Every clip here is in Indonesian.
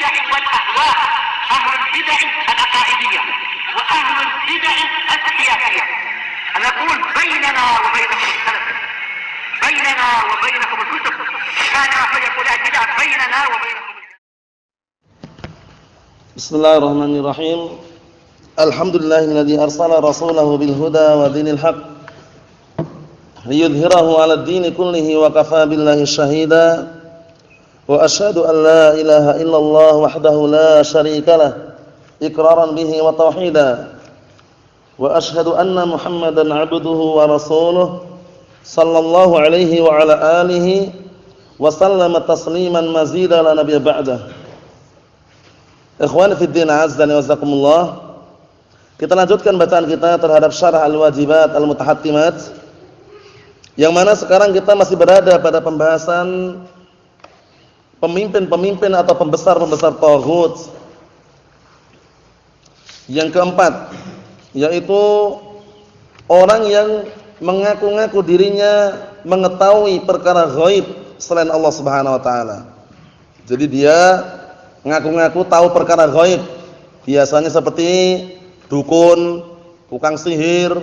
البدع والأهواء، أهل البدع العقائدية وأهل البدع السياسية. نقول بيننا وبينكم السلف، بيننا وبينكم الكتب، كان فيقول البدع بيننا وبينكم. بسم الله الرحمن الرحيم. الحمد لله الذي أرسل رسوله بالهدى ودين الحق ليظهره على الدين كله وكفى بالله شهيدا وأشهد أن لا إله إلا الله وحده لا شريك له إقرارا به وتوحيدا وأشهد أن محمدا عبده ورسوله صلى الله عليه وعلى آله وسلم تسليما مزيدا لا نبي بعده. Ikhwani fid din, azzani wa jazakumullah. Kita lanjutkan bacaan kita terhadap syarah al-wajibat al-mutahattimat, yang mana sekarang kita masih berada pada pembahasan pemimpin-pemimpin atau pembesar-pembesar taghut. Yang keempat, yaitu orang yang mengaku-ngaku dirinya mengetahui perkara ghaib selain Allah Subhanahu wa taala. Jadi dia ngaku-ngaku tahu perkara ghaib, biasanya seperti dukun, tukang sihir,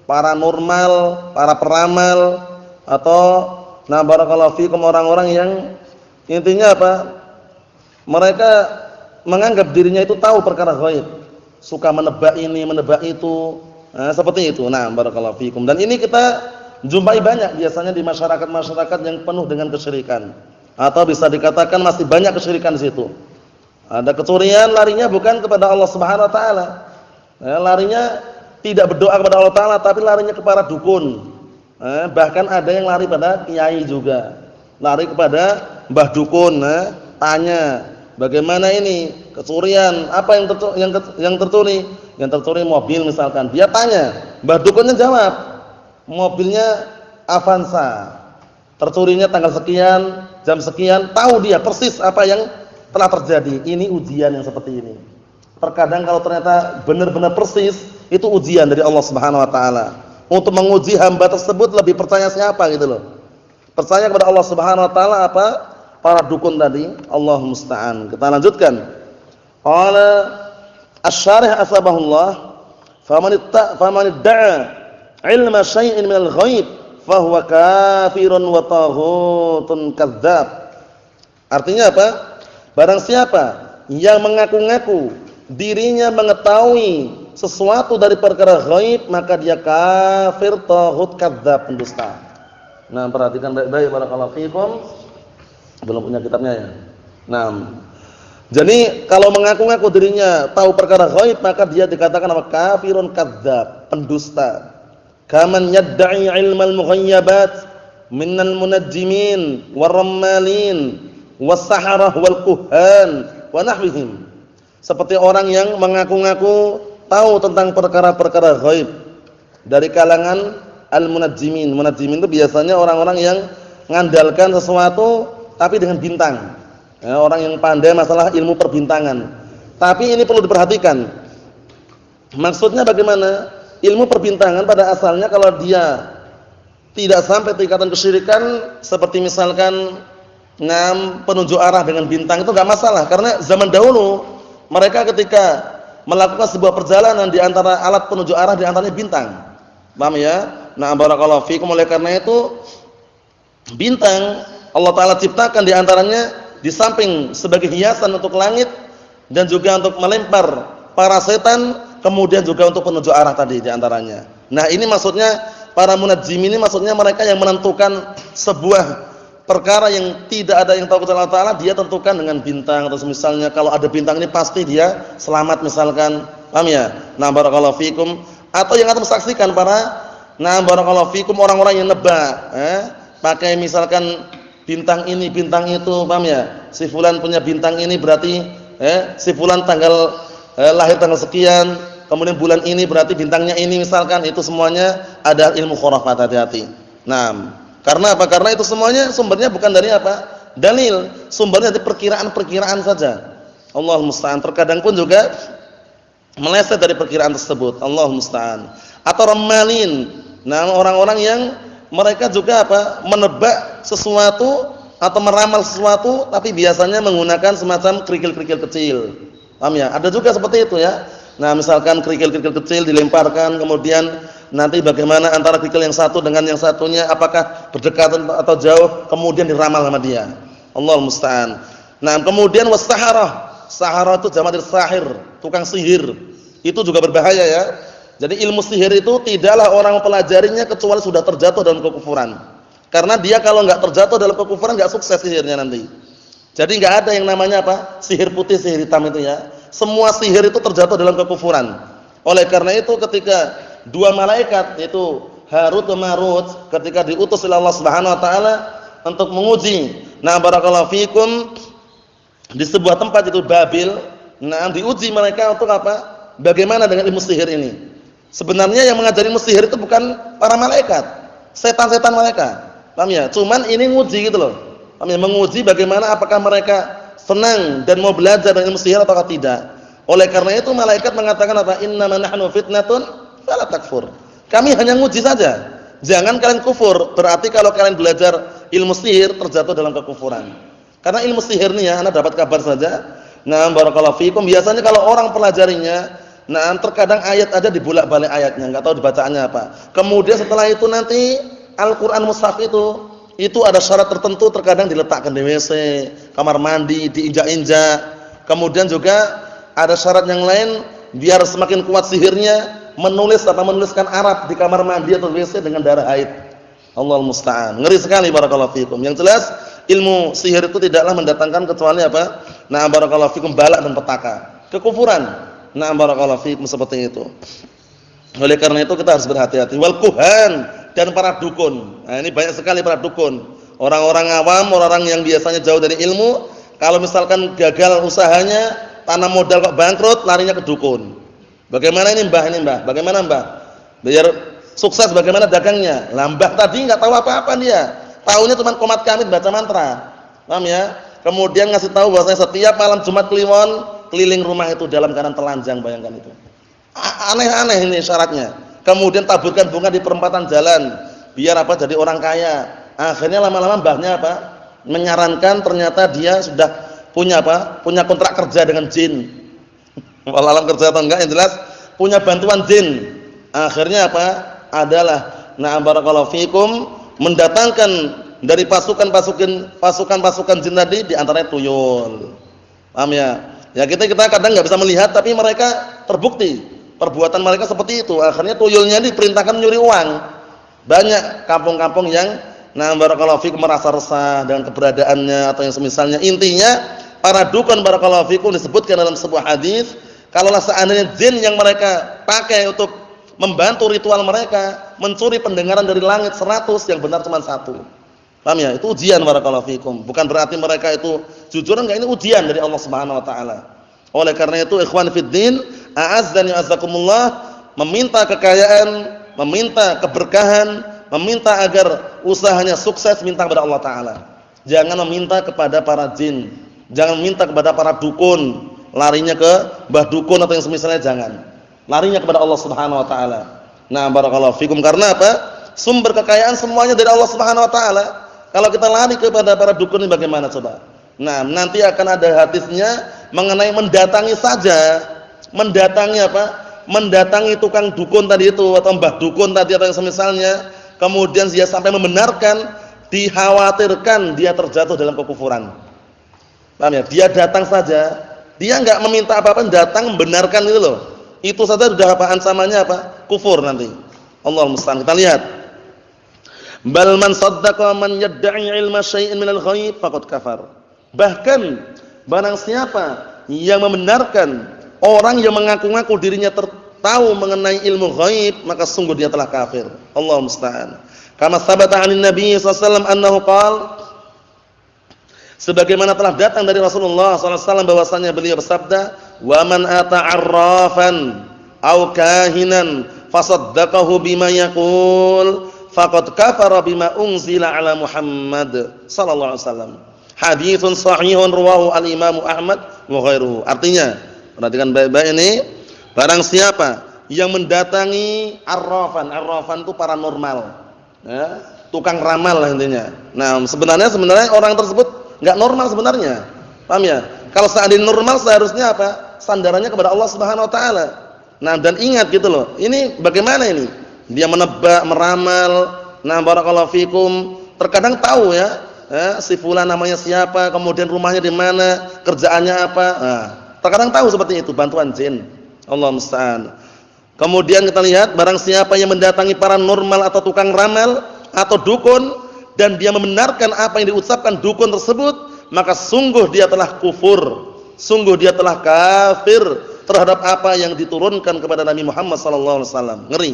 paranormal, para peramal, atau barakallahu fikum orang-orang yang intinya apa? Mereka menganggap dirinya itu tahu perkara ghaib, suka menebak ini, menebak itu, seperti itu. Barakallahu fikum. Dan ini kita jumpai banyak biasanya di masyarakat-masyarakat yang penuh dengan kesyirikan, atau bisa dikatakan masih banyak kesyirikan di situ. Ada kecurian, larinya bukan kepada Allah Subhanahu wa taala. Larinya tidak berdoa kepada Allah taala, tapi larinya kepada dukun. Bahkan ada yang lari pada kiai juga. Lari kepada mbah dukun, tanya, "Bagaimana ini kecurian? Apa yang tercuri?" Yang tercuri mobil misalkan. Dia tanya, mbah dukunnya jawab, "Mobilnya Avanza. Tercurinya tanggal sekian, jam sekian." Tahu dia persis apa yang telah terjadi. Ini ujian yang seperti ini. Terkadang kalau ternyata benar-benar persis, itu ujian dari Allah Subhanahu wa taala. Untuk menguji hamba tersebut lebih percaya siapa gitu loh. Percaya kepada Allah Subhanahu wa taala apa? Para dukun tadi. Allah musta'an. Kita lanjutkan. Qala asy-syarih asbahullah, faman idda'a ilma syai'in minal ghaib fa huwa kafirun wa taghutun kadzdzab. Artinya apa? Barang siapa yang mengaku-ngaku dirinya mengetahui sesuatu dari perkara ghaib, maka dia kafir, taghut, kadzdzab, pendusta. Perhatikan baik-baik, barakallahu fikum. Belum punya kitabnya ya. Jadi kalau mengaku-ngaku dirinya tahu perkara ghaib, maka dia dikatakan apa? Kafirun, kadzdzab, pendusta. Kaman yadda'i ilmal mughayyabat minal munajjimin warrammalin was-saharah wal kuhan wa nahwihim. Seperti orang yang mengaku-ngaku tahu tentang perkara-perkara ghaib dari kalangan al-munajjimin. Munajjimin itu biasanya orang-orang yang mengandalkan sesuatu tapi dengan bintang. Orang yang pandai masalah ilmu perbintangan. Tapi ini perlu diperhatikan. Maksudnya bagaimana? Ilmu perbintangan pada asalnya kalau dia tidak sampai tingkatan kesyirikan, seperti misalkan penunjuk arah dengan bintang, itu enggak masalah, karena zaman dahulu mereka ketika melakukan sebuah perjalanan di antara alat penunjuk arah di antaranya bintang. Paham ya? Barakallahu fikum. Oleh karena itu bintang Allah taala ciptakan di antaranya di samping sebagai hiasan untuk langit dan juga untuk melempar para setan, kemudian juga untuk penunjuk arah tadi di antaranya. Ini maksudnya para munajjim ini, maksudnya mereka yang menentukan sebuah perkara yang tidak ada yang tahu kecuali Allah Ta'ala, dia tentukan dengan bintang. Atau misalnya kalau ada bintang ini pasti dia selamat misalkan. Paham ya? Barakallahu fikum. Atau yang akan saksikan para barakallahu fikum orang-orang yang nebak, pakai misalkan bintang ini, bintang itu. Paham ya? Si fulan punya bintang ini berarti si fulan tanggal lahir tanggal sekian, kemudian bulan ini berarti bintangnya ini misalkan. Itu semuanya ada ilmu khurafat, hati-hati. Karena apa? Karena itu semuanya sumbernya bukan dari apa? Dalil. Sumbernya dari perkiraan-perkiraan saja. Allah musta'an. Terkadang pun juga meleset dari perkiraan tersebut. Allah musta'an. Atau ramalin. Orang-orang yang mereka juga apa? Menebak sesuatu atau meramal sesuatu tapi biasanya menggunakan semacam kerikil-kerikil kecil. Paham ya? Ada juga seperti itu ya. Nah, misalkan kerikil-kerikil kecil dilemparkan, kemudian nanti bagaimana antara kerikil yang satu dengan yang satunya, apakah berdekatan atau jauh, kemudian diramal sama dia. Allahul musta'an. Nah, kemudian was-saharah. Saharah itu jamak dari sahir, tukang sihir. Itu juga berbahaya ya. Jadi ilmu sihir itu tidaklah orang mempelajarinya kecuali sudah terjatuh dalam kekufuran. Karena dia kalau enggak terjatuh dalam kekufuran enggak sukses sihirnya nanti. Jadi enggak ada yang namanya apa? Sihir putih, sihir hitam itu ya. Semua sihir itu terjatuh dalam kekufuran. Oleh karena itu ketika dua malaikat itu Harut dan Marut ketika diutus oleh Allah Subhanahu wa taala untuk menguji, nah barakallahu fikum, di sebuah tempat itu Babil, nah diuji mereka untuk apa? Bagaimana dengan ilmu sihir ini? Sebenarnya yang mengajari ilmu sihir itu bukan para malaikat, setan-setan mereka. Paham ya? Cuman ini nguji gitu loh. Paham ya? Menguji bagaimana apakah mereka senang dan mau belajar dengan ilmu sihir atau tidak. Oleh karena itu malaikat mengatakan apa? Innama nahnu fitnatun fala takfur. Kami hanya nguji saja. Jangan kalian kufur. Berarti kalau kalian belajar ilmu sihir terjatuh dalam kekufuran. Karena ilmu sihir ini ya, Anda dapat kabar saja. Nah, barakallahu fikum, biasanya kalau orang pelajarinya, nah terkadang ayat aja dibolak-balik ayatnya, enggak tahu dibacaannya apa. Kemudian setelah itu nanti Al-Qur'an mushaf itu ada syarat tertentu, terkadang diletakkan di WC, kamar mandi, diinjak-injak. Kemudian juga ada syarat yang lain biar semakin kuat sihirnya, menuliskan Arab di kamar mandi atau WC dengan darah haid. Allahul musta'an. Ngeri sekali barakallahu fikum. Yang jelas ilmu sihir itu tidaklah mendatangkan kecuali apa? Nah barakallahu fikum, balak dan petaka, kekufuran. Nah barakallahu fikum, seperti itu. Oleh karena itu kita harus berhati-hati. Wal kuhan, dan para dukun. Nah, ini banyak sekali para dukun. Orang-orang awam, orang yang biasanya jauh dari ilmu, kalau misalkan gagal usahanya, tanam modal kok bangkrut, larinya ke dukun. Bagaimana ini Mbah? Bagaimana Mbah? Biar sukses bagaimana dagangnya? Lah Mbah tadi enggak tahu apa-apa dia. Taunya cuma komat kamit baca mantra. Paham ya? Kemudian ngasih tahu bahwasanya setiap malam Jumat Kliwon keliling rumah itu dalam keadaan telanjang, bayangkan itu. Aneh-aneh ini syaratnya. Kemudian taburkan bunga di perempatan jalan biar apa? Jadi orang kaya. Akhirnya lama-lama mbahnya apa? Menyarankan ternyata dia sudah punya apa? Punya kontrak kerja dengan jin. Walau kerja atau enggak yang jelas punya bantuan jin. Akhirnya apa? Adalah na'am barakallahu fikum, mendatangkan dari pasukan jin tadi di antaranya tuyul. Paham ya? Ya kita kadang enggak bisa melihat tapi mereka terbukti perbuatan mereka seperti itu. Akhirnya tuyulnya diperintahkan nyuri uang. Banyak kampung-kampung yang na'am barakallahu fikum merasa resah dengan keberadaannya atau yang semisalnya. Intinya para dukun barakallahu fikum disebutkan dalam sebuah hadis, kalaulah seandainya jin yang mereka pakai untuk membantu ritual mereka mencuri pendengaran dari langit 100, yang benar cuma 1. Paham ya? Itu ujian barakallahu fikum. Bukan berarti mereka itu jujur, enggak, ini ujian dari Allah Subhanahu wa taala. Oleh karena itu ikhwan fiddin, a'azzani wa'azzakumullah, meminta kekayaan, meminta keberkahan, meminta agar usahanya sukses, minta kepada Allah taala. Jangan meminta kepada para jin, jangan minta kepada para dukun, larinya ke mbah dukun atau yang semisalnya, jangan. Larinya kepada Allah Subhanahu wa taala. Nah, barakallahu fikum, karena apa? Sumber kekayaan semuanya dari Allah Subhanahu wa taala. Kalau kita lari kepada para dukun ini bagaimana coba? Nah, nanti akan ada hadisnya mengenai mendatangi saja. Mendatangi apa? Mendatangi tukang dukun tadi itu atau mbah dukun tadi atau yang semisalnya, kemudian dia sampai membenarkan, dikhawatirkan dia terjatuh dalam kekufuran. Paham ya? Dia datang saja, dia enggak meminta apa-apa, datang membenarkan itu loh. Itu saja sudah apa ancamannya apa? Kufur nanti. Allahul musta'an. Kita lihat. Bal man saddaqa man yad'i ilma syai'in minal ghaib faqad kafar. Bahkan barang siapa yang membenarkan orang yang mengaku-ngaku dirinya tahu mengenai ilmu ghaib, maka sungguh dia telah kafir. Allahul musta'an. Kama sabata 'anin nabiy sallallahu alaihi wasallam annahu qala, sebagaimana telah datang dari Rasulullah sallallahu alaihi wasallam bahwasanya beliau bersabda, "Wa man ata'arrafan aw kahinan fasaddaqahu bima yaqul faqad kafara bima unzila ala Muhammad sallallahu alaihi wasallam." Haditsun sahihun rawahu al-Imam Ahmad wa ghairuhu. Artinya, perhatikan baik-baik ini, barang siapa yang mendatangi arrafan itu paranormal, ya, tukang ramal lah intinya. Nah, sebenarnya orang tersebut enggak normal sebenarnya. Paham ya? Kalau seandainya normal seharusnya apa? Sandarannya kepada Allah Subhanahu wa taala. Nah, dan ingat gitu loh. Ini bagaimana ini? Dia menebak, meramal. Nah, barakallahu fikum. Terkadang tahu ya, si fulan namanya siapa, kemudian rumahnya di mana, kerjaannya apa. Nah, terkadang tahu seperti itu, bantuan jin. Allah musta'an. Kemudian kita lihat barang siapa yang mendatangi paranormal atau tukang ramal atau dukun dan dia membenarkan apa yang diucapkan dukun tersebut, maka sungguh dia telah kufur, sungguh dia telah kafir terhadap apa yang diturunkan kepada Nabi Muhammad sallallahu alaihi wasallam. Ngeri.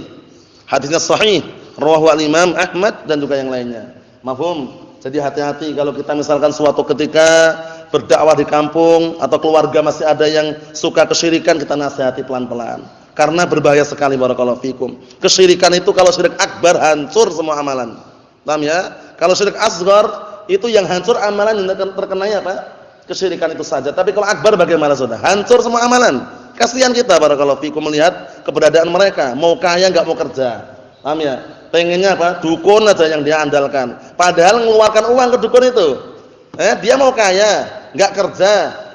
Hadisnya sahih, rawahu al-Imam Ahmad dan juga yang lainnya. Mafhum? Jadi hati-hati kalau kita misalkan suatu ketika berdakwah di kampung atau keluarga masih ada yang suka kesyirikan, kita nasihati pelan-pelan. Karena berbahaya sekali barakallahu fikum. Kesyirikan itu kalau syirik akbar hancur semua amalan. Paham ya? Kalau syirik asghar itu yang hancur amalan yang terkenanya apa? Kesyirikan itu saja. Tapi kalau akbar bagaimana sudah? Hancur semua amalan. Kasihan kita barakallahu fikum melihat keberadaan mereka. Mau kaya enggak mau kerja. Paham ya? Pengennya apa? Dukun aja yang dia andalkan. Padahal mengeluarkan uang ke dukun itu. Dia mau kaya, enggak kerja.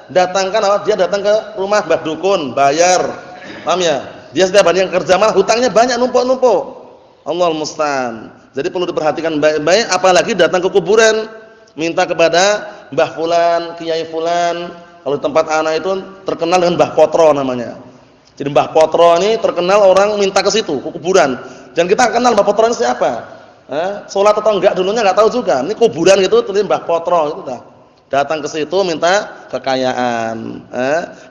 Datangkan apa? Dia datang ke rumah mbah dukun, bayar. Paham ya? Dia setiap hari yang kerja malah hutangnya banyak numpuk-numpuk. Allahul musta'an. Jadi perlu diperhatikan baik-baik, apalagi datang ke kuburan minta kepada Mbah Fulan, Kiai Fulan. Kalau di tempat anak itu terkenal dengan Mbah Potro namanya. Jadi Mbah Potro ini terkenal orang minta ke situ, ke kuburan. Dan kita kenal Mbah Potro ini siapa? Salat atau enggak dulunya enggak tahu juga. Ini kuburan gitu tulis Mbah Potro itu dah. Datang ke situ minta kekayaan,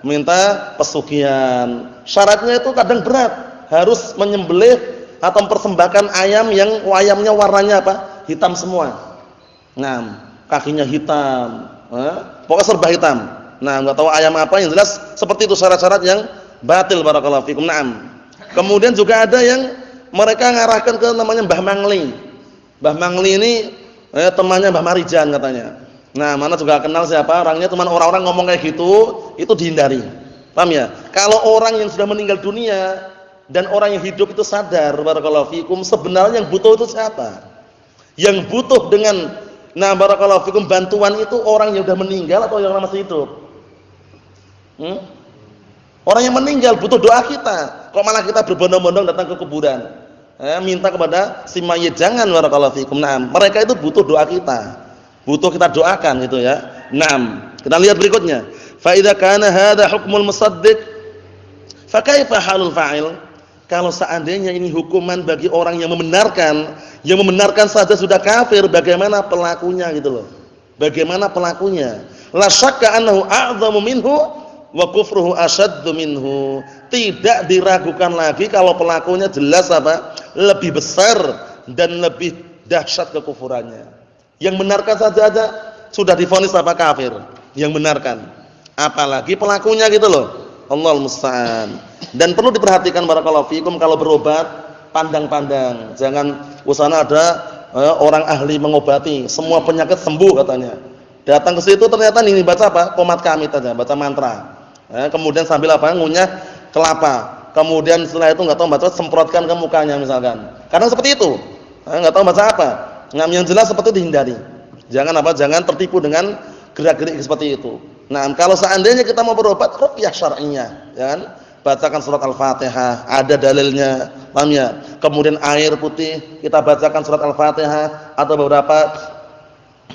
minta pesugihan. Syaratnya itu kadang berat, harus menyembelih atau mempersembahkan ayam yang ayamnya warnanya apa? Hitam semua. Nah, kakinya hitam, pokoknya serba hitam. Nah, enggak tahu ayam apa, yang jelas seperti itu syarat-syarat yang batil barakallahu fikum. Naam. Kemudian juga ada yang mereka ngarahkan ke namanya Mbah Mangli. Mbah Mangli ini temannya Mbah Marijan katanya. Nah, mana juga kenal siapa orangnya, teman orang-orang ngomong kayak gitu, itu dihindari. Paham ya? Kalau orang yang sudah meninggal dunia dan orang yang hidup itu sadar barakallahu fikum, sebenarnya yang butuh itu siapa? Yang butuh dengan barakallahu fikum bantuan itu orang yang sudah meninggal atau yang masih hidup? Orang yang meninggal butuh doa kita. Kok malah kita berbondong-bondong datang ke kuburan? Minta kepada si mayit, jangan barakallahu fikum. Mereka itu butuh doa kita. Butuh kita doakan gitu ya. Kita lihat berikutnya. Fa idza kana hadza hukmul musaddiq fa kaifa halul fa'il? Kalau seandainya ini hukuman bagi orang yang membenarkan saja sudah kafir, bagaimana pelakunya gitu loh. Bagaimana pelakunya? La syakka annahu a'dhamu minhu wa kufruhu asyaddu minhu. Tidak diragukan lagi kalau pelakunya jelas apa? Lebih besar dan lebih dahsyat kekufurannya. Yang benarkan saja sudah divonis apa? Kafir. Yang benarkan. Apalagi pelakunya gitu loh. Allahul musta'an. Dan perlu diperhatikan barakallahu fikum kalau berobat, pandang-pandang. Jangan usana ada orang ahli mengobati, semua penyakit sembuh katanya. Datang ke situ ternyata ini baca apa? Qomat kamit aja, baca mantra. Kemudian sambil apa? Ngunyah kelapa. Kemudian setelah itu enggak tahu baca, semprotkan ke mukanya misalkan. Kadang seperti itu. Enggak tahu baca apa. Yang jelas seperti itu dihindari. Jangan tertipu dengan gerak-gerik seperti itu. Nah, kalau seandainya kita mau berobat ruqyah syar'iyyah, ya kan? Bacakan surat Al-Fatihah, ada dalilnya, paham ya? Kemudian air putih, kita bacakan surat Al-Fatihah atau beberapa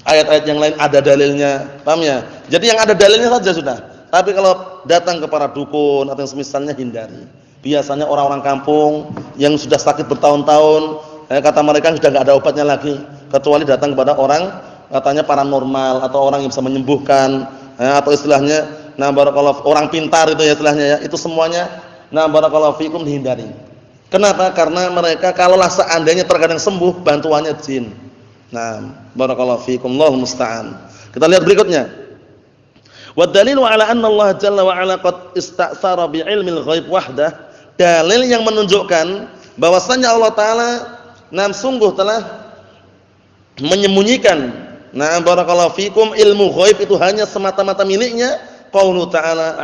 ayat-ayat yang lain ada dalilnya, paham ya? Jadi yang ada dalilnya saja sudah. Tapi kalau datang ke para dukun atau yang semisalnya hindari. Biasanya orang-orang kampung yang sudah sakit bertahun-tahun, kata mereka sudah enggak ada obatnya lagi, kecuali datang kepada orang katanya paranormal atau orang yang bisa menyembuhkan, atau istilahnya barakallahu orang pintar itu ya istilahnya ya. Itu semuanya barakallahu fikum dihindari. Kenapa? Karena mereka kalaulah seandainya terkadang sembuh bantuannya jin. Barakallahu fikum, Allahu musta'an. Kita lihat berikutnya. Wa dalilu ala anna Allah jalla wa ala qad ista'sara bi ilmil ghaib wahdah. Dalil yang menunjukkan bahwasanya Allah taala sungguh telah menyembunyikan barakallahu fikum ilmu ghaib itu hanya semata-mata miliknya. Qaulu ta'ala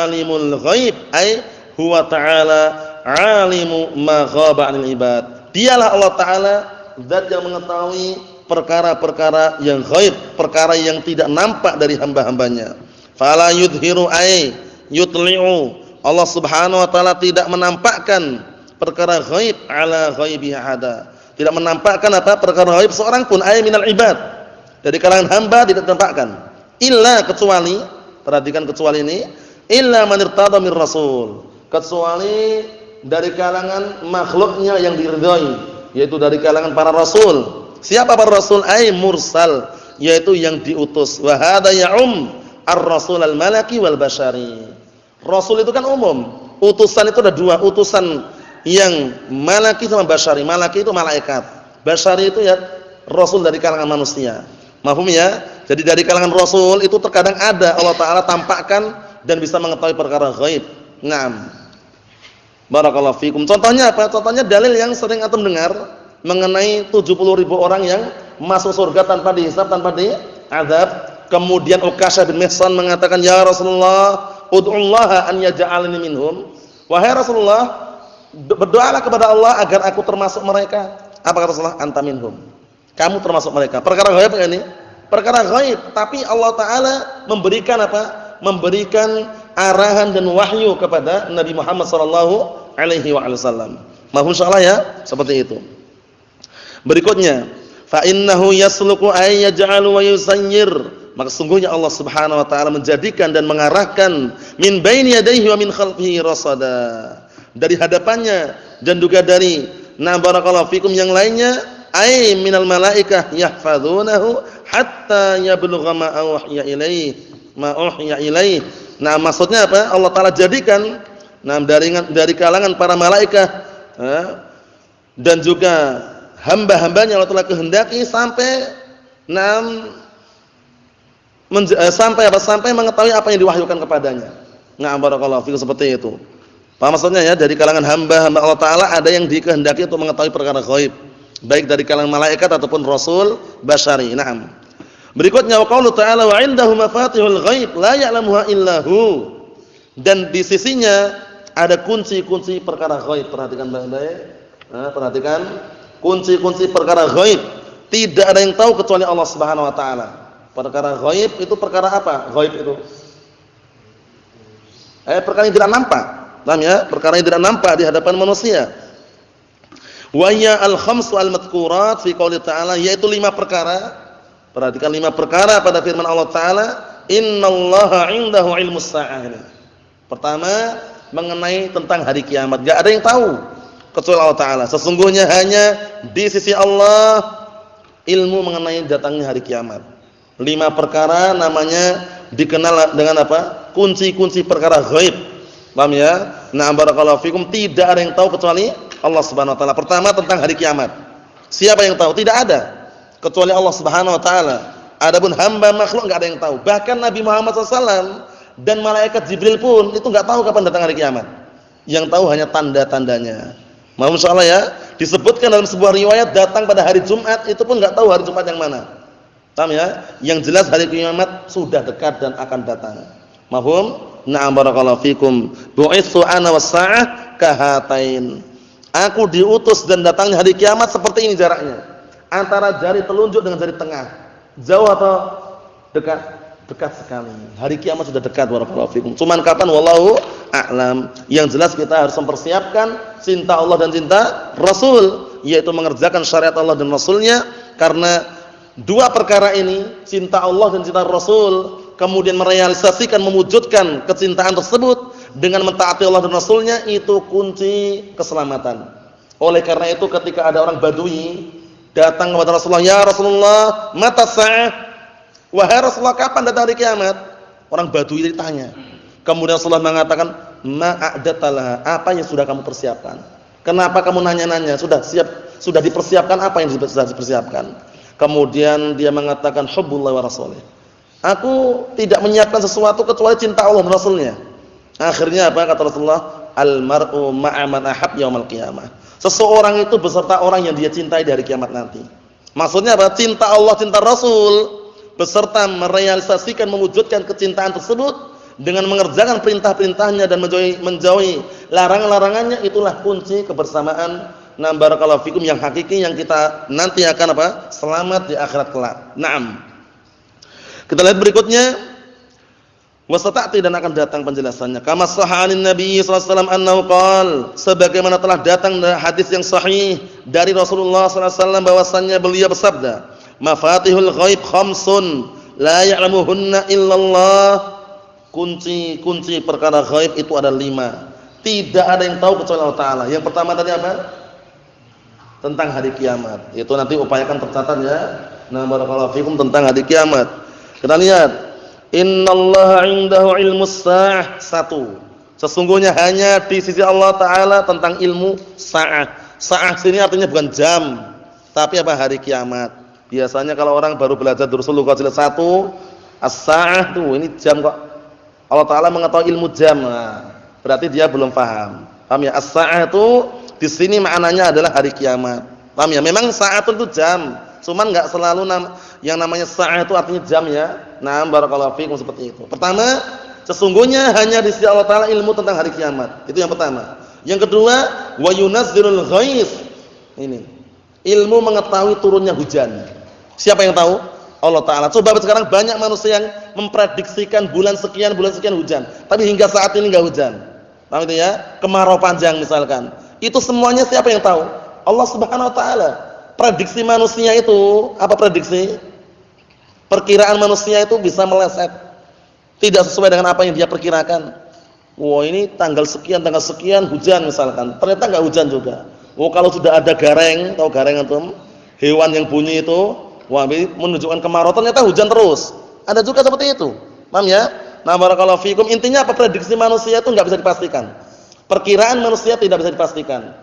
alimul ghaib ay huwa ta'ala alimu ma ghaba 'anil ibad. Dialah Allah taala zat yang mengetahui perkara-perkara yang ghaib, perkara yang tidak nampak dari hamba-hambanya. Fala yudhiru ay yutli'u. Allah Subhanahu wa taala tidak menampakkan perkara ghaib ala ghaibihi ada. Tidak menampakkan apa? Perkara ghaib seorang pun ay minal ibad. Dari kalangan hamba tidak ditampakkan. Illa kecuali, perhatikan kecuali ini, illa man irtada mir rasul. Kecuali dari kalangan makhluknya yang diridhai, yaitu dari kalangan para rasul. Siapa para rasul? Ay mursal, yaitu yang diutus. Wa hadza ya'um ar-rasul al-malaki wal bashari. Rasul itu kan umum. Utusan itu ada dua, utusan yang malaki sama bashari. Malaki itu malaikat. Bashari itu ya rasul dari kalangan manusia. Mahfum ya? Jadi dari kalangan rasul itu terkadang ada Allah taala tampakkan dan bisa mengetahui perkara ghaib. Naam. Barakallahu fikum. Contohnya apa? Contohnya dalil yang sering antum dengar mengenai 70.000 orang yang masuk surga tanpa dihisab, tanpa diazab. Kemudian Uqasyah bin Mihsan mengatakan, "Ya Rasulullah, ud'ullaha an yaj'alani minhum." Wahai Rasulullah, berdoalah kepada Allah agar aku termasuk mereka. Apa kata Rasulullah? Anta minhum. Kamu termasuk mereka. Perkara ghaib ini? Perkara ghaib, tapi Allah taala memberikan apa? Memberikan arahan dan wahyu kepada Nabi Muhammad sallallahu alaihi wasallam. Mahfum insyaallah ya, seperti itu. Berikutnya, fa innahu yasluqu ay yaj'alu wa yusayyir. Maka sungguhnya Allah Subhanahu wa taala menjadikan dan mengarahkan min baini yadayhi wa min khalfihi rasada. Dari hadapannya dan juga dari barakallahu fikum yang lainnya, ay minal malaikah yahfazunahu hatta yablugha ma uhya ilaihi. Nah, maksudnya apa? Allah taala jadikan dari kalangan para malaikat dan juga hamba-hambanya Allah taala kehendaki sampai sampai mengetahui apa yang diwahyukan kepadanya. Nah, barakallahu fikum, seperti itu. Paham maksudnya ya? Dari kalangan hamba-hamba Allah taala ada yang dikehendaki untuk mengetahui perkara ghaib, baik dari kalangan malaikat ataupun rasul basyari. Naam. Berikutnya qaulu ta'ala wa 'indahu mafatihul ghaib la ya'lamuha illa hu. Dan di sisinya ada kunci-kunci perkara ghaib. Perhatikan baik-baik. Perhatikan kunci-kunci perkara ghaib. Tidak ada yang tahu kecuali Allah Subhanahu wa taala. Perkara ghaib itu perkara apa? Ghaib itu perkara yang tidak nampak. Paham ya? Perkara yang tidak nampak di hadapan manusia. Wa ya al-khamsu al-madhkurat fi qouli ta'ala, yaitu 5 perkara. Perhatikan 5 perkara pada firman Allah taala, innallaha 'indahu 'ilmus sa'ah. Pertama, mengenai tentang hari kiamat. Enggak ada yang tahu kecuali Allah taala. Sesungguhnya hanya di sisi Allah ilmu mengenai datangnya hari kiamat. 5 perkara namanya dikenal dengan apa? Kunci-kunci perkara ghaib. Paham ya? Nah, barakallahu fikum, tidak ada yang tahu kecuali Allah Subhanahu wa taala. Pertama, tentang hari kiamat. Siapa yang tahu? Tidak ada kecuali Allah Subhanahu wa taala. Adapun hamba makhluk enggak ada yang tahu. Bahkan Nabi Muhammad SAW dan malaikat Jibril pun itu enggak tahu kapan datang hari kiamat. Yang tahu hanya tanda-tandanya. Mohon insyaallah ya, disebutkan dalam sebuah riwayat datang pada hari Jumat, itu pun enggak tahu hari Jumat yang mana. Paham ya? Yang jelas hari kiamat sudah dekat dan akan datang. Mafhum? Na'am, barakallahu fikum. Bu'itsu ana was-sa'ah kahatain. Aku diutus dan datangnya hari kiamat seperti ini jaraknya. Antara jari telunjuk dengan jari tengah. Jauh atau dekat? Dekat sekali. Hari kiamat sudah dekat, barakallahu fikum. Cuman kapan wallahu a'lam. Yang jelas kita harus mempersiapkan cinta Allah dan cinta Rasul, yaitu mengerjakan syariat Allah dan Rasulnya, karena 2 perkara ini, cinta Allah dan cinta Rasul, kemudian merealisasikan, mewujudkan kecintaan tersebut dengan mentaati Allah dan Rasulnya, itu kunci keselamatan. Oleh karena itu ketika ada orang Badui datang kepada Rasulullah, "Ya Rasulullah, mata sa'ah?" Wahai Rasulullah, kapan datang hari kiamat? Orang Badui ditanya. Kemudian Rasulullah mengatakan, "Ma'adatalah, apa yang sudah kamu persiapkan? Kenapa kamu nanya-nanya? Sudah dipersiapkan apa yang sudah dipersiapkan?" Kemudian dia mengatakan, "Hubbullah wa rasulih." Aku tidak menyiapkan sesuatu kecuali cinta Allah dan Rasulnya. Akhirnya apa kata Rasulullah? Al-mar'u ma'a man ahab yaumil qiyamah. Seseorang itu beserta orang yang dia cintai di hari kiamat nanti. Maksudnya apa? Cinta Allah, cinta Rasul, beserta merealisasikan, mewujudkan kecintaan tersebut dengan mengerjakan perintah-perintahnya dan menjauhi larangan-larangannya, itulah kunci kebersamaan Nah, barakallahu fikum yang hakiki yang kita nanti akan apa? Selamat di akhirat kelak. Naam. Kita lihat berikutnya. Wasata'ti dan akan datang penjelasannya. Kama sahahanin Nabi sallallahu alaihi wasallam annahu qala, sebagaimana telah datang hadis yang sahih dari Rasulullah sallallahu alaihi wasallam bahwasannya beliau bersabda, "Mafatihul ghaib khamsun la ya'lamuhunna illallah." Kunci perkara ghaib itu ada 5. Tidak ada yang tahu kecuali Allah Ta'ala. Yang pertama tadi apa? Tentang hari kiamat. Itu nanti upayakan tercatat ya. Nah, barakallahu fikum tentang hari kiamat. Kita lihat. Innallaha 'indahu 'ilmus sa'ah. 1. Sesungguhnya hanya di sisi Allah Ta'ala tentang ilmu sa'ah. Sa'ah sini artinya bukan jam, tapi apa? Hari kiamat. Biasanya kalau orang baru belajar Durusul Lughat jilid 1, as-sa'ah tuh ini jam kok. Allah Ta'ala mengetahui ilmu jam. Nah, berarti dia belum paham. Paham ya? As-sa'ah itu di sini maknanya adalah hari kiamat. Paham ya? Memang sa'atun itu jam, cuman enggak selalu yang namanya sa'ah itu artinya jam ya. Nah, barakallahu fikum seperti itu. Pertama, sesungguhnya hanya di sisi Allah Ta'ala ilmu tentang hari kiamat. Itu yang pertama. Yang kedua, wa yunazzilul ghaiz. Ini. Ilmu mengetahui turunnya hujan. Siapa yang tahu? Allah Ta'ala. Coba sekarang banyak manusia yang memprediksikan bulan sekian hujan, tapi hingga saat ini enggak hujan. Paham itu ya? Kemarau panjang misalkan. Itu semuanya siapa yang tahu? Allah Subhanahu wa taala. Prediksi manusia itu, apa prediksi? Perkiraan manusia itu bisa meleset. Tidak sesuai dengan apa yang dia perkirakan. Wah, ini tanggal sekian hujan misalkan. Ternyata enggak hujan juga. Oh, kalau sudah ada gareng, tahu gareng antum? Hewan yang bunyi itu, wah, menunjukkan kemarau, ternyata hujan terus. Ada juga seperti itu. Paham ya? Nah, barakallahu fikum. Intinya apa? Prediksi manusia itu enggak bisa dipastikan. Perkiraan manusia tidak bisa dipastikan.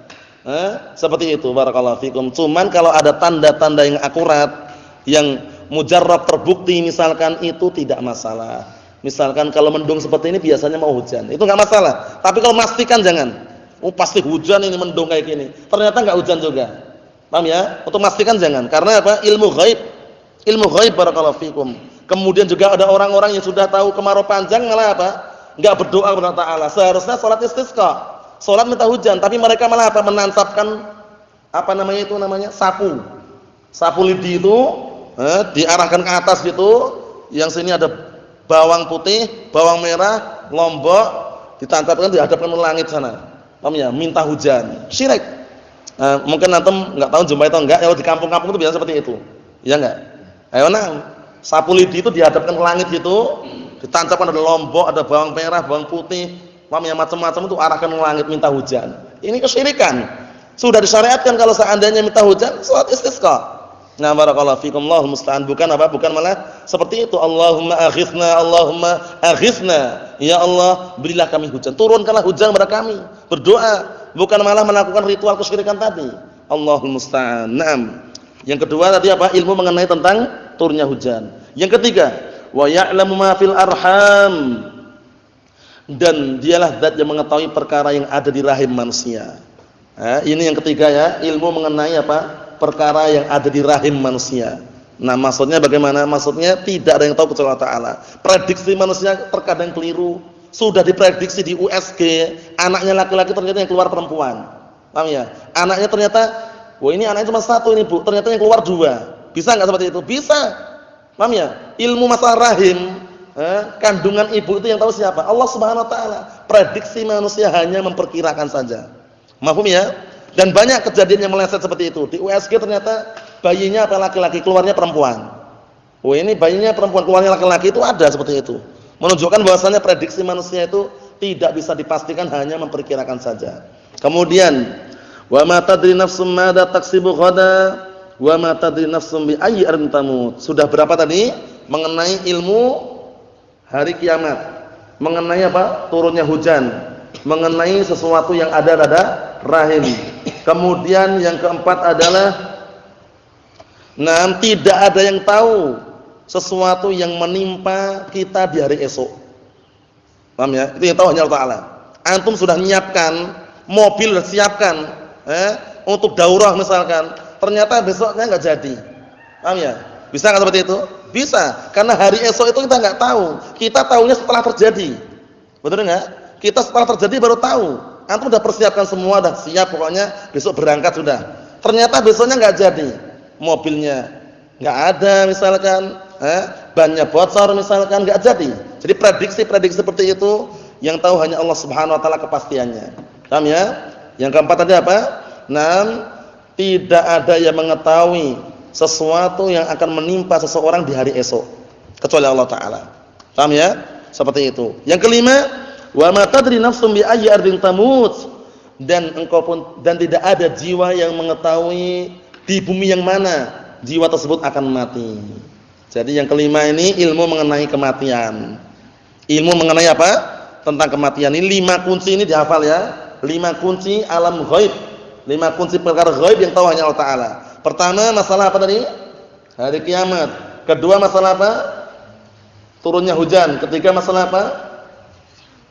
Seperti itu, barakallahu fikum. Cuman kalau ada tanda-tanda yang akurat, yang mujarrad terbukti misalkan, itu tidak masalah. Misalkan kalau mendung seperti ini biasanya mau hujan, itu enggak masalah. Tapi kalau memastikan jangan. Oh, pasti hujan ini mendung kayak gini. Ternyata enggak hujan juga. Paham ya? Untuk memastikan jangan. Karena apa? Ilmu ghaib barakallahu fikum. Kemudian juga ada orang-orang yang sudah tahu kemarau panjang malah apa? Enggak berdoa kepada Allah Ta'ala. Seharusnya salat istisqa, salat minta hujan, tapi mereka malah apa? Menancapkan apa namanya itu namanya? Sapu lidi itu diarahkan ke atas gitu. Yang sini ada bawang putih, bawang merah, lombok, ditancapkan dihadapkan ke langit sana. Paham ya? Minta hujan. Syirik. Mungkin antum enggak tahu jumpai atau enggak, ya di kampung-kampung itu biasa seperti itu. Iya enggak? Ayo nah, sapu lidi itu dihadapkan ke langit gitu. Ditancapkan ada lombok, ada bawang merah, bawang putih, macam-macam itu arahkan ke langit minta hujan. Ini kesyirikan. Sudah disyariatkan kalau seandainya minta hujan, salat istisqa. Nah, barakallahu fikum, Allahumma musta'an. Bukan apa? Bukan malah seperti itu. Allahumma aghithna. Ya Allah, berilah kami hujan. Turunkanlah hujan kepada kami. Berdoa, bukan malah melakukan ritual kesyirikan tadi. Allahumma musta'an. Naam. Yang kedua tadi apa? Ilmu mengenai tentang turunnya hujan. Yang ketiga, wa ya'lamu ma fil arham, dan dialah zat yang mengetahui perkara yang ada di rahim manusia. Ini yang ketiga ya, ilmu mengenai apa? Perkara yang ada di rahim manusia. Nah, maksudnya bagaimana? Maksudnya tidak ada yang tahu kecuali Allah Ta'ala. Prediksi manusia terkadang keliru. Sudah diprediksi di USG, anaknya laki-laki ternyata yang keluar perempuan. Paham ya? Anaknya ternyata, wah ini anaknya cuma 1 ini Bu, ternyata yang keluar 2. Bisa enggak seperti itu? Bisa. Paham ya? Ilmu masalah rahim, kandungan ibu itu yang tahu siapa? Allah Subhanahu wa taala. Prediksi manusia hanya memperkirakan saja. Mahfum ya? Dan banyak kejadian yang meleset seperti itu. Di USG ternyata bayinya apa laki-laki, keluarnya perempuan. Oh, ini bayinya perempuan, keluarnya laki-laki, itu ada seperti itu. Menunjukkan bahwasanya prediksi manusia itu tidak bisa dipastikan, hanya memperkirakan saja. Kemudian, wa ma tadri nafsum madza taksibu ghada. Wa ma tadri nafsum bi ayyi ardin tamut. Sudah berapa tadi? Mengenai ilmu hari kiamat, mengenai apa? Turunnya hujan, mengenai sesuatu yang ada pada rahim. Kemudian yang keempat adalah tidak ada yang tahu sesuatu yang menimpa kita di hari esok. Paham ya? Itu yang tahu hanya Allah Ta'ala. Antum sudah menyiapkan mobil, sudah siapkan untuk daurah misalkan, ternyata besoknya enggak jadi. Paham ya? Bisa enggak seperti itu? Bisa, karena hari esok itu kita enggak tahu. Kita tahunya setelah terjadi. Betul enggak? Kita setelah terjadi baru tahu. Antum udah persiapkan semua, udah siap pokoknya besok berangkat sudah. Ternyata besoknya enggak jadi. Mobilnya enggak ada misalkan, bannya bocor misalkan, enggak jadi. Jadi prediksi-prediksi seperti itu yang tahu hanya Allah Subhanahu wa taala kepastiannya. Paham ya? Yang keempat tadi apa? 6, tidak ada yang mengetahui sesuatu yang akan menimpa seseorang di hari esok kecuali Allah taala. Paham ya? Seperti itu. Yang kelima, wa ma tadri nafsum bi ayyi ardin tamut, dan tidak ada jiwa yang mengetahui di bumi yang mana jiwa tersebut akan mati. Jadi yang kelima ini ilmu mengenai kematian. Ilmu mengenai apa? Tentang kematian. Ini 5 kunci ini dihafal ya. 5 kunci alam ghaib. 5 kunci perkara ghaib yang tahu hanya Allah taala. Pertama, masalah apa tadi? Hari kiamat. Kedua, masalah apa? Turunnya hujan. Ketiga, masalah apa?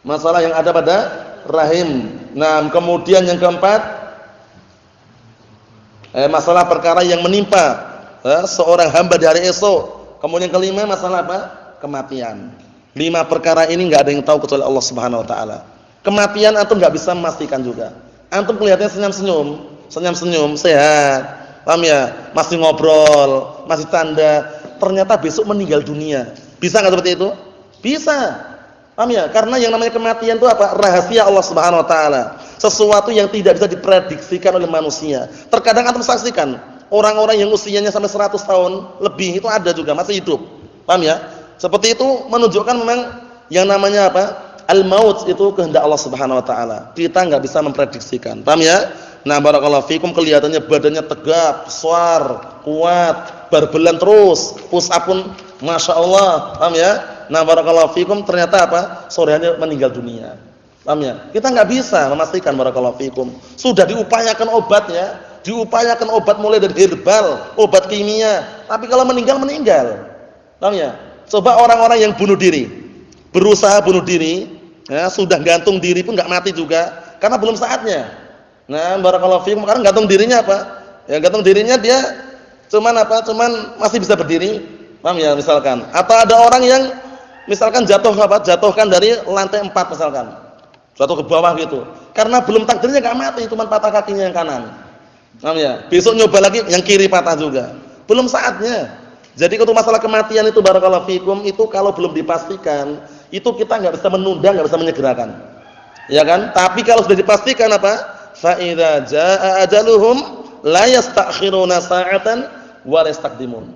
Masalah yang ada pada rahim. Nah, kemudian yang keempat, masalah perkara yang menimpa seorang hamba di hari esok. Kemudian yang kelima, masalah apa? Kematian. 5 perkara ini enggak ada yang tahu kecuali Allah Subhanahu wa taala. Kematian antum enggak bisa memastikan juga. Antum kelihatannya senyum-senyum, sehat. Paham ya? Masih ngobrol, masih tanda, ternyata besok meninggal dunia. Bisa enggak seperti itu? Bisa. Paham ya? Karena yang namanya kematian itu apa? Rahasia Allah Subhanahu wa taala. Sesuatu yang tidak bisa diprediksikan oleh manusia. Terkadang antum saksikan orang-orang yang usianya sampai 100 tahun lebih itu ada juga masih hidup. Paham ya? Seperti itu menunjukkan memang yang namanya apa? Al-maut itu kehendak Allah Subhanahu wa taala. Kita enggak bisa memprediksikan. Paham ya? Nah, barakallahu fikum, kelihatannya badannya tegap, besar, kuat, berbelan terus, push up pun masyaallah. Paham ya? Nah, barakallahu fikum, ternyata apa? Sorenya meninggal dunia. Paham ya? Kita enggak bisa memastikan, barakallahu fikum. Sudah diupayakan obatnya, diupayakan obat mulai dari herbal, obat kimia, tapi kalau meninggal. Paham ya? Coba orang-orang yang bunuh diri, berusaha bunuh diri, ya, sudah gantung diri pun enggak mati juga karena belum saatnya. Nah, barakallahu fiikum, karena gantung dirinya apa? Ya, gantung dirinya dia cuman apa? Cuman masih bisa berdiri. Paham ya misalkan? Atau ada orang yang misalkan jatuhkan dari lantai 4 misalkan. Jatuh ke bawah gitu. Karena belum takdirnya enggak mati, cuman patah kakinya yang kanan. Paham ya? Besok nyoba lagi yang kiri patah juga. Belum saatnya. Jadi untuk masalah kematian itu barakallahu fikum, itu kalau belum dipastikan, itu kita enggak bisa menunda, enggak bisa menyegerakan. Ya kan? Tapi kalau sudah dipastikan apa? Fa idza jaa ajaluhum la yastakhiruna sa'atan wa la yastaqdimun.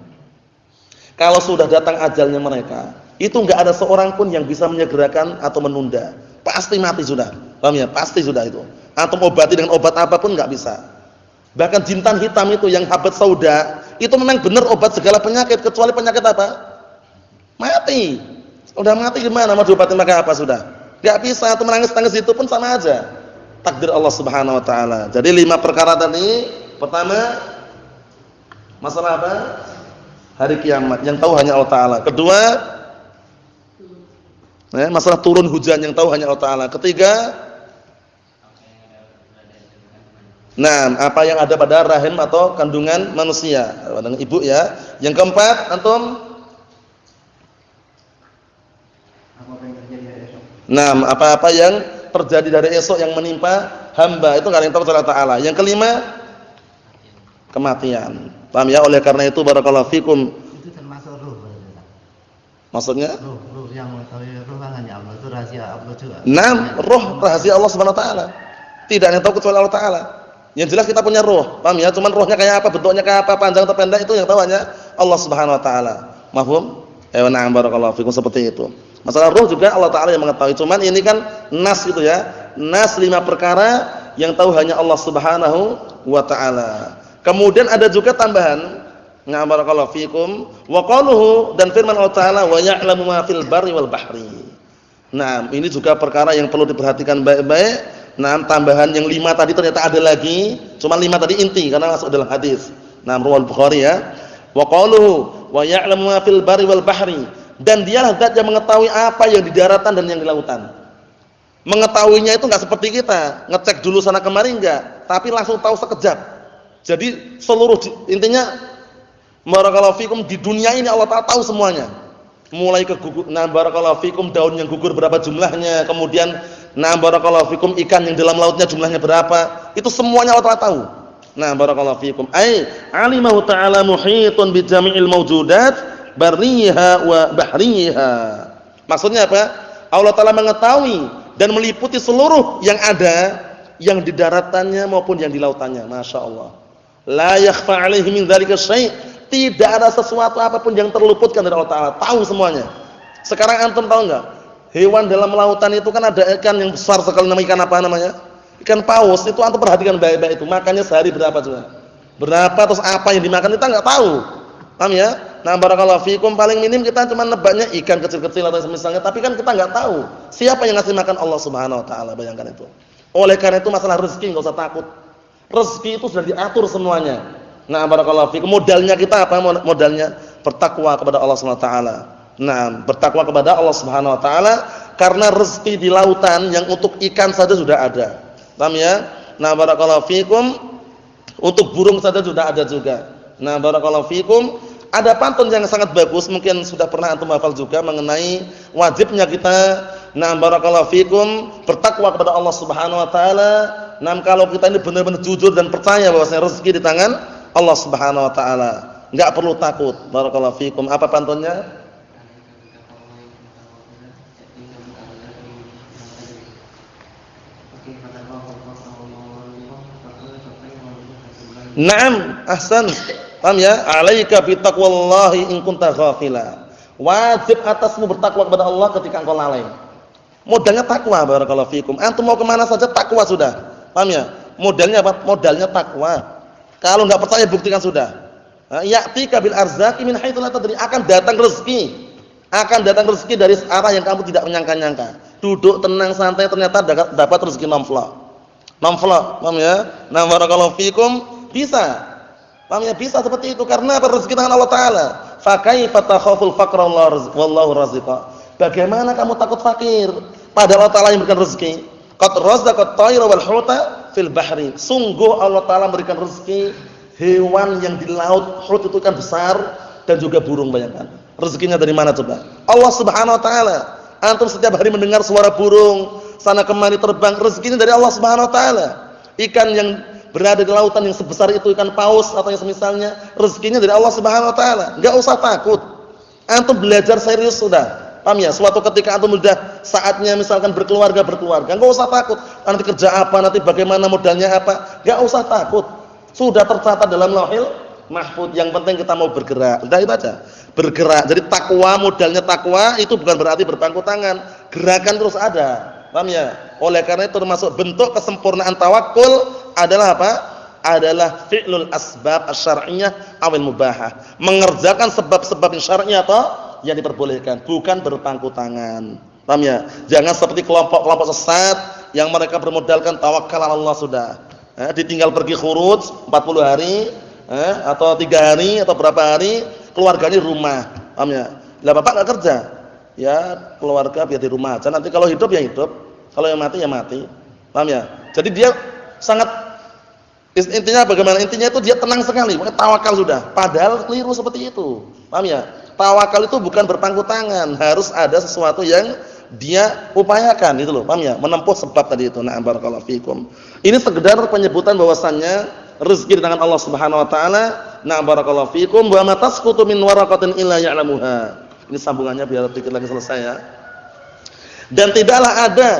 Kalau sudah datang ajalnya mereka, itu enggak ada seorang pun yang bisa menyegerakan atau menunda. Pasti mati sudah. Paham ya? Pasti sudah itu. Antum obati dengan obat apapun enggak bisa. Bahkan jintan hitam itu yang habat sauda, itu memang benar obat segala penyakit, kecuali penyakit apa? Mati. Udah mati gimana mau diobatin pakai apa sudah? Enggak bisa. Atau menangis-tangis itu pun sama aja. Takdir Allah Subhanahu wa taala. Jadi 5 perkara tadi, pertama masalah apa? Hari kiamat yang tahu hanya Allah taala. Kedua, masalah turun hujan yang tahu hanya Allah taala. Ketiga, apa yang ada pada rahim atau kandungan manusia, dengan ibu ya. Yang keempat, antum? Apa yang terjadi dari esok yang menimpa hamba, itu enggak ada yang tahu kecuali Allah taala. Yang kelima, kematian. Paham ya? Oleh karena itu barakallahu fikum. Itu termasuk ruh berarti. Maksudnya? Ruh yang mengetahui ruh kan hanya Allah, itu rahasia Allah juga. Ruh rahasia Allah Subhanahu wa taala. Tidak ada yang tahu kecuali Allah taala. Yang jelas kita punya ruh, paham ya? Cuman ruhnya kayak apa, bentuknya kayak apa, panjang atau pendek itu yang tahu hanya Allah Subhanahu wa taala. Mafhum? Na'am barakallahu fikum, seperti itu. Masalah ruh juga Allah taala yang mengetahui. Cuman ini kan nas gitu ya. Nas 5 perkara yang tahu hanya Allah Subhanahu wa taala. Kemudian ada juga tambahan, na'am barakallahu fikum, wa qaluhu, dan firman Allah taala, wa ya'lamu ma fil barri wal bahri. Nah, ini juga perkara yang perlu diperhatikan baik-baik. Nah, tambahan yang 5 tadi ternyata ada lagi, cuma 5 tadi inti karena masuk dalam hadis. Nah, riwayat Bukhari ya. Wa qaluhu wa ya'lamu ma fil barri wal bahri, dan dialah zat yang mengetahui apa yang di daratan dan yang di lautan. Mengetahuinya itu enggak seperti kita, ngecek dulu sana kemari enggak, tapi langsung tahu sekejap. Jadi seluruh intinya barakallahu fikum di dunia ini Allah Ta'ala tahu semuanya. Mulai ke gugur, barakallahu fikum, daun yang gugur berapa jumlahnya, kemudian Nah, barakallahu fikum, ikan yang dalam lautnya jumlahnya berapa? Itu semuanya Allah Ta'ala tahu. Nah, barakallahu fikum. Alimahu ta'ala muhitun bi jami'il mawjudat barriha wa bahriha. Maksudnya apa? Allah Ta'ala mengetahui dan meliputi seluruh yang ada, yang di daratannya maupun yang di lautannya. Masya Allah. La yakhfa alaihi min dzalika syai'. Tidak ada sesuatu apapun yang terluputkan dari Allah Ta'ala. Tahu semuanya. Sekarang antum tahu enggak? Hewan dalam lautan itu kan ada ikan yang besar sekali, nama ikan apa namanya? Ikan paus. Itu antum perhatikan baik-baik itu. Makannya sehari berapa juga? Berapa terus apa yang dimakan kita enggak tahu. Paham ya? Nah, barakallahu fikum, paling minim kita cuma nebaknya ikan kecil-kecil atau misalnya, tapi kan kita enggak tahu siapa yang ngasih makan. Allah Subhanahu wa taala, bayangkan itu. Oleh karena itu masalah rezeki enggak usah takut. Rezeki itu sudah diatur semuanya. Nah, barakallahu fikum, modalnya kita apa? Modalnya bertakwa kepada Allah Subhanahu wa taala. Nah, bertakwa kepada Allah Subhanahu wa taala, karena rezeki di lautan yang untuk ikan saja sudah ada. Paham ya? Nah, barakallahu fikum, untuk burung saja sudah ada juga. Nah, barakallahu fikum, ada pantun yang sangat bagus, mungkin sudah pernah antum hafal juga, mengenai wajibnya kita, nah barakallahu fikum, bertakwa kepada Allah Subhanahu wa taala. Nah, kalau kita ini benar-benar jujur dan percaya bahwasanya rezeki di tangan Allah Subhanahu wa taala, enggak perlu takut. Barakallahu fikum. Apa pantunnya? Naam, ahsan. Paham ya? Alaika bi taqwallahi in kunta ghafila. Wajib atasmu bertakwa kepada Allah ketika engkau lalai. Modalnya takwa, barakallahu fikum. Antum mau kemana saja takwa sudah. Paham ya? Modalnya apa? Modalnya takwa. Kalau enggak percaya buktikan sudah. Ya'tika bil arzaqi min haitsu la tadri, akan datang rezeki. Akan datang rezeki dari arah yang kamu tidak menyangka-nyangka. Duduk tenang santai ternyata dapat rezeki nomfla. Nomfla, paham ya? Nah, barakallahu fikum, bisa. Paham ya? Bisa seperti itu karena rezeki tangan Allah Taala. Fa kaifa takhaful faqra wallahu raziqa. Bagaimana kamu takut fakir padahal Allah Taala yang memberikan rezeki? Qad razaqat tayra wal huta fil bahri. Sungguh Allah Taala memberikan rezeki hewan yang di laut. Hut itu kan besar, dan juga burung, bayangkan. Rezekinya dari mana coba? Allah Subhanahu wa taala. Antum setiap hari mendengar suara burung sana kemari terbang, rezekinya dari Allah Subhanahu wa taala. Ikan yang berada di lautan yang sebesar itu, ikan paus atau yang semisalnya, rezekinya dari Allah Subhanahu wa taala. Enggak usah takut. Antum belajar serius sudah. Paham ya? Suatu ketika antum sudah saatnya misalkan berkeluarga, enggak usah takut. Nanti kerja apa, nanti bagaimana, modalnya apa, enggak usah takut. Sudah tercatat dalam Lauhil Mahfuz. Yang penting kita mau bergerak. Udah itu aja. Bergerak. Jadi takwa, modalnya takwa itu bukan berarti berpangku tangan. Gerakan terus ada. Paham ya? Oleh karena itu termasuk bentuk kesempurnaan tawakul adalah apa? Adalah fi'lul asbab asy-syar'iyyah awil mubahah. Mengerjakan sebab-sebab yang syar'i atau yang diperbolehkan, bukan berpangku tangan. Paham ya? Jangan seperti kelompok-kelompok sesat yang mereka bermodalkan tawakal ala Allah sudah. Ditinggal pergi khuruj 40 hari, atau 3 hari atau berapa hari, keluarganya di rumah. Paham ya? Lah bapak enggak kerja. Ya, keluarga biar di rumah aja. Nanti kalau hidup ya hidup, kalau yang mati ya mati. Paham ya? Jadi dia sangat, intinya bagaimana? Intinya itu dia tenang sekali, tawakal sudah. Padahal keliru seperti itu. Paham ya? Tawakal itu bukan berpangku tangan, harus ada sesuatu yang dia upayakan, itu loh. Paham ya? Menempuh sebab tadi itu. Nah, barakallahu fikum. Ini sekedar penyebutan bahwasannya rezeki di tangan Allah Subhanahu wa taala. Nah, barakallahu fikum. Wa ma tasqutu min waraqatin illa ya'lamuha. Ini sambungannya biar dikit lagi selesai ya. Dan tidaklah ada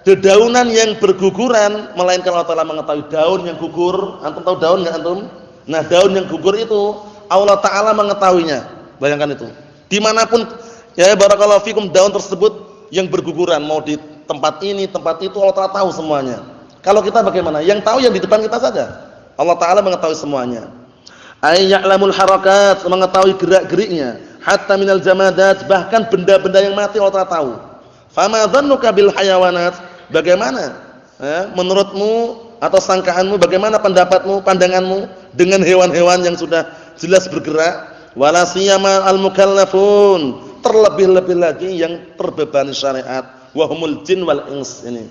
dedaunan yang berguguran melainkan Allah Taala mengetahui. Daun yang gugur, antum tahu daun enggak antum? Nah, daun yang gugur itu Allah Taala mengetahuinya. Bayangkan itu. Dimanapun ya, barakallahu fikum, daun tersebut yang berguguran, mau di tempat ini, tempat itu, Allah Taala tahu semuanya. Kalau kita bagaimana? Yang tahu yang di depan kita saja. Allah Taala mengetahui semuanya. Ay ya'lamul harakat, mengetahui gerak-geriknya. Hatta minal jamadat, bahkan benda-benda yang mati Allah Taala tahu. Fama dhannuka bil hayawanat? Bagaimana menurutmu atau sangkaanmu, bagaimana pendapatmu, pandanganmu dengan hewan-hewan yang sudah jelas bergerak? Wala siyama al mukallafun, terlebih-lebih lagi yang terbebani syariat. Wa humul jin wal ins. Ini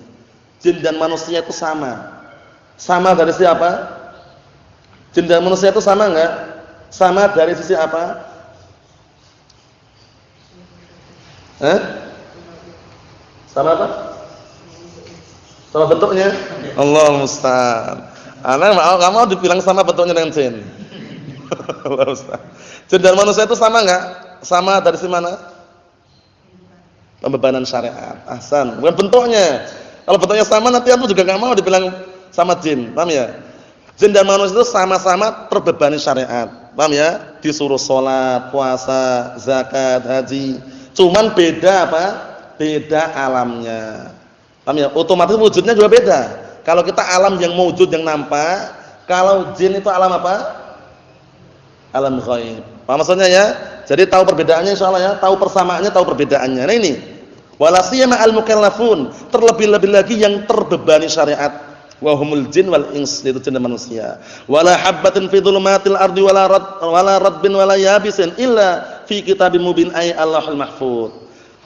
jin dan manusia itu sama. Sama dari siapa? Jin dan manusia itu sama enggak? Sama dari sisi apa? Sama apa? Sama bentuknya? Allah musta'an. Ana enggak mau dibilang sama bentuknya dengan jin. Allah musta'an. Jin dan manusia itu sama enggak? Sama dari sisi mana? Pembebanan syariat. Ahsan. Bukan bentuknya. Kalau bentuknya sama nanti aku juga enggak mau dibilang sama jin. Paham ya? Jin dan manusia itu sama-sama terbebani syariat. Paham ya? Disuruh sholat, puasa, zakat, haji. Cuman beda apa? Beda alamnya. Paham ya? Otomatis wujudnya juga beda. Kalau kita alam yang wujud yang nampak, kalau jin itu alam apa? Alam ghaib. Paham maksudnya ya? Jadi tahu perbedaannya insyaallah ya, tahu persamaannya, tahu perbedaannya. Nah ini. Wala siyama al-mukallafun, terlebih-lebih lagi yang terbebani syariat. Wa humul jin wal ins, itu jin dan manusia. Wala habbatin fi dhulumatil ardi wala radbin wala yabisin illa fi kitabim mubin ay Allahul mahfuz.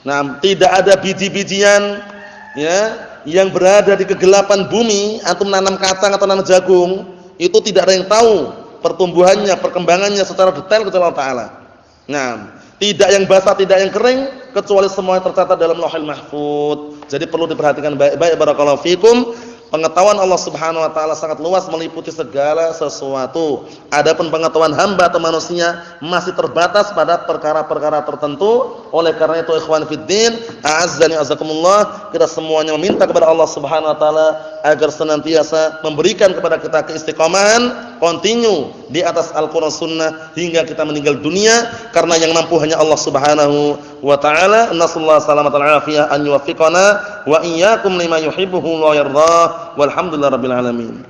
Nah, tidak ada biji-bijian ya yang berada di kegelapan bumi, antum nanam kacang atau nanam jagung, itu tidak ada yang tahu pertumbuhannya, perkembangannya secara detail kecuali Allah Taala. Nah, tidak yang basah, tidak yang kering, kecuali semuanya tercatat dalam Lauhul Mahfuz. Jadi perlu diperhatikan baik-baik. Barakallahu fikum. Pengetahuan Allah Subhanahu wa taala sangat luas meliputi segala sesuatu. Adapun pengetahuan hamba atau manusia masih terbatas pada perkara-perkara tertentu. Oleh karena itu ikhwan fiddin, a'azzani azakumullah, kita semuanya meminta kepada Allah Subhanahu wa taala agar senantiasa memberikan kepada kita keistiqomahan, continue di atas Al-Qur'an Sunnah hingga kita meninggal dunia, karena yang mampu hanya Allah Subhanahu wa taala. Nasallahu salamatan afiyah an yuwaffiqana wa iyyakum lima yuhibbuhu wa yardah. Walhamdulillahirabbil alamin.